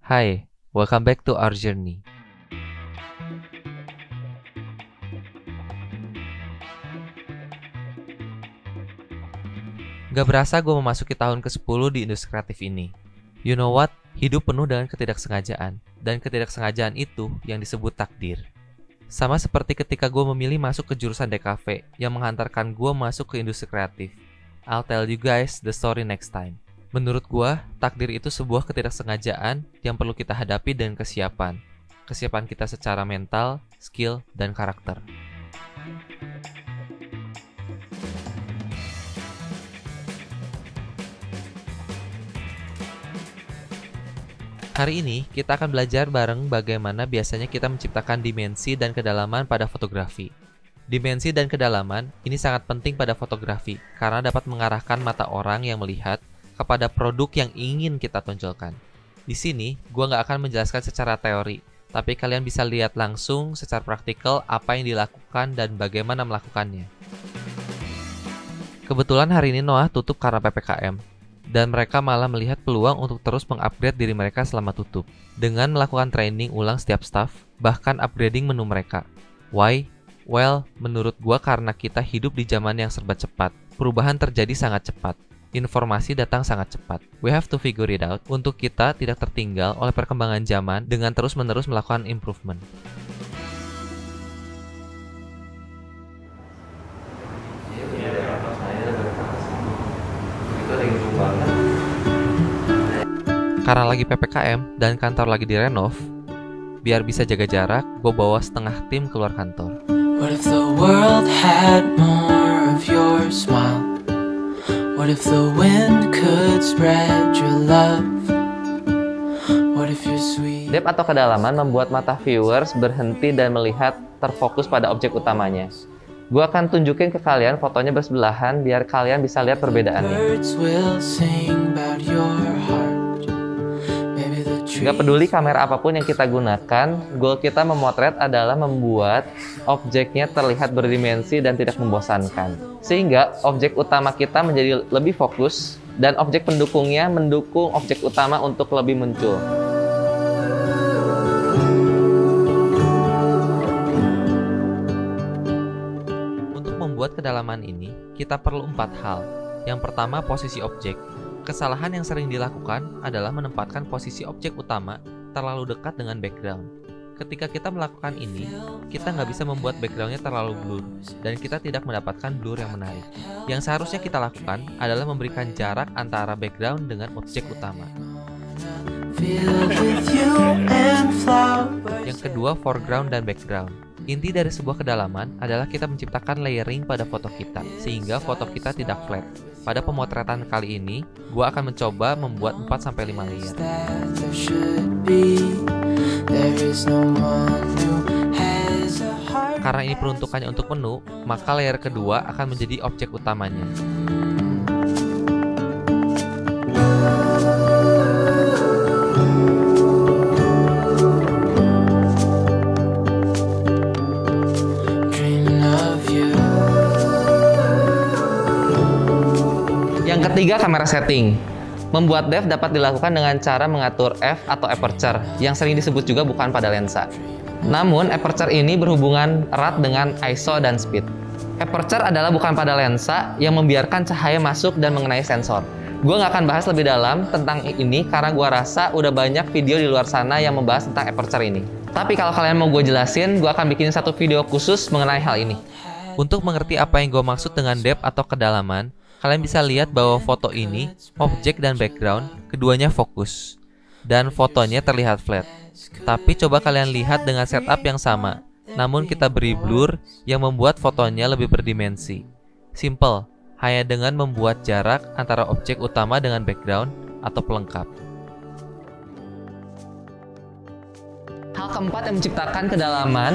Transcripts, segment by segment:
Hai, welcome back to our journey. Gak berasa gue memasuki tahun ke-10 di industri kreatif ini. You know what? Hidup penuh dengan ketidaksengajaan. Dan ketidaksengajaan itu yang disebut takdir. Sama seperti ketika gue memilih masuk ke jurusan DKV yang menghantarkan gue masuk ke industri kreatif. I'll tell you guys the story next time. Menurut gue, takdir itu sebuah ketidaksengajaan yang perlu kita hadapi dengan kesiapan. Kesiapan kita secara mental, skill, dan karakter. Hari ini, kita akan belajar bareng bagaimana biasanya kita menciptakan dimensi dan kedalaman pada fotografi. Dimensi dan kedalaman ini sangat penting pada fotografi karena dapat mengarahkan mata orang yang melihat kepada produk yang ingin kita tonjolkan. Di sini, gua nggak akan menjelaskan secara teori, tapi kalian bisa lihat langsung secara praktikal apa yang dilakukan dan bagaimana melakukannya. Kebetulan hari ini Noah tutup karena PPKM. Dan mereka malah melihat peluang untuk terus mengupgrade diri mereka selama tutup dengan melakukan training ulang setiap staff, bahkan upgrading menu mereka. Why? Well, menurut gua karena kita hidup di zaman yang serba cepat. Perubahan terjadi sangat cepat. Informasi datang sangat cepat. We have to figure it out untuk kita tidak tertinggal oleh perkembangan zaman dengan terus-menerus melakukan improvement. Karena lagi PPKM dan kantor lagi direnov, biar bisa jaga jarak, gue bawa setengah tim keluar kantor. What if the world had more of your smile? What if the wind could spread your love? What if your sweet... Depth atau kedalaman membuat mata viewers berhenti dan melihat terfokus pada objek utamanya. Gue akan tunjukin ke kalian fotonya bersebelahan biar kalian bisa lihat perbedaannya. Birds will sing about your heart. Gak peduli kamera apapun yang kita gunakan, goal kita memotret adalah membuat objeknya terlihat berdimensi dan tidak membosankan. Sehingga objek utama kita menjadi lebih fokus dan objek pendukungnya mendukung objek utama untuk lebih muncul. Untuk membuat kedalaman ini, kita perlu 4 hal. Yang pertama, posisi objek. Kesalahan yang sering dilakukan adalah menempatkan posisi objek utama terlalu dekat dengan background. Ketika kita melakukan ini, kita nggak bisa membuat backgroundnya terlalu blur, dan kita tidak mendapatkan blur yang menarik. Yang seharusnya kita lakukan adalah memberikan jarak antara background dengan objek utama. Yang kedua, foreground dan background. Inti dari sebuah kedalaman adalah kita menciptakan layering pada foto kita, sehingga foto kita tidak flat. Pada pemotretan kali ini, gue akan mencoba membuat 4-5 layer. Karena ini peruntukannya untuk menu, maka layer kedua akan menjadi objek utamanya. Yang ketiga, kamera setting. Membuat depth dapat dilakukan dengan cara mengatur f atau aperture, yang sering disebut juga bukan pada lensa. Namun, aperture ini berhubungan erat dengan ISO dan speed. Aperture adalah bukan pada lensa yang membiarkan cahaya masuk dan mengenai sensor. Gue nggak akan bahas lebih dalam tentang ini karena gue rasa udah banyak video di luar sana yang membahas tentang aperture ini. Tapi kalau kalian mau gue jelasin, gue akan bikin satu video khusus mengenai hal ini. Untuk mengerti apa yang gue maksud dengan depth atau kedalaman, kalian bisa lihat bahwa foto ini, objek dan background, keduanya fokus. Dan fotonya terlihat flat. Tapi coba kalian lihat dengan setup yang sama. Namun kita beri blur yang membuat fotonya lebih berdimensi. Simple, hanya dengan membuat jarak antara objek utama dengan background atau pelengkap. Hal Hal keempat yang menciptakan kedalaman,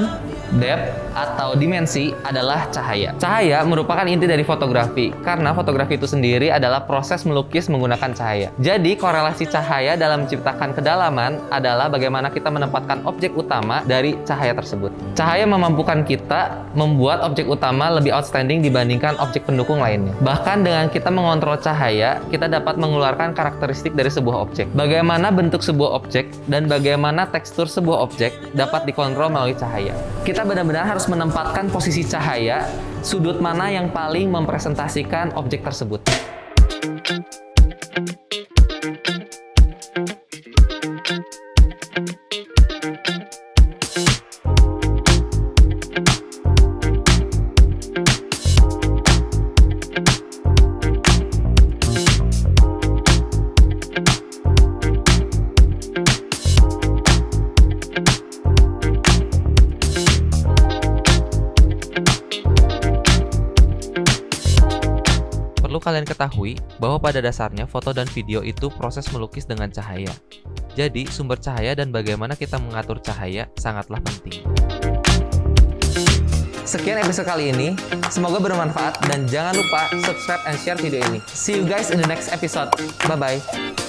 depth, atau dimensi adalah cahaya. Cahaya merupakan inti dari fotografi, karena fotografi itu sendiri adalah proses melukis menggunakan cahaya. Jadi, korelasi cahaya dalam menciptakan kedalaman adalah bagaimana kita menempatkan objek utama dari cahaya tersebut. Cahaya memampukan kita membuat objek utama lebih outstanding dibandingkan objek pendukung lainnya. Bahkan dengan kita mengontrol cahaya, kita dapat mengeluarkan karakteristik dari sebuah objek. Bagaimana bentuk sebuah objek dan bagaimana tekstur sebuah objek dapat dikontrol melalui cahaya. Kita benar-benar harus menempatkan posisi cahaya, sudut mana yang paling mempresentasikan objek tersebut. Perlu kalian ketahui bahwa pada dasarnya foto dan video itu proses melukis dengan cahaya. Jadi, sumber cahaya dan bagaimana kita mengatur cahaya sangatlah penting. Sekian episode kali ini, semoga bermanfaat dan jangan lupa subscribe and share video ini. See you guys in the next episode. Bye-bye.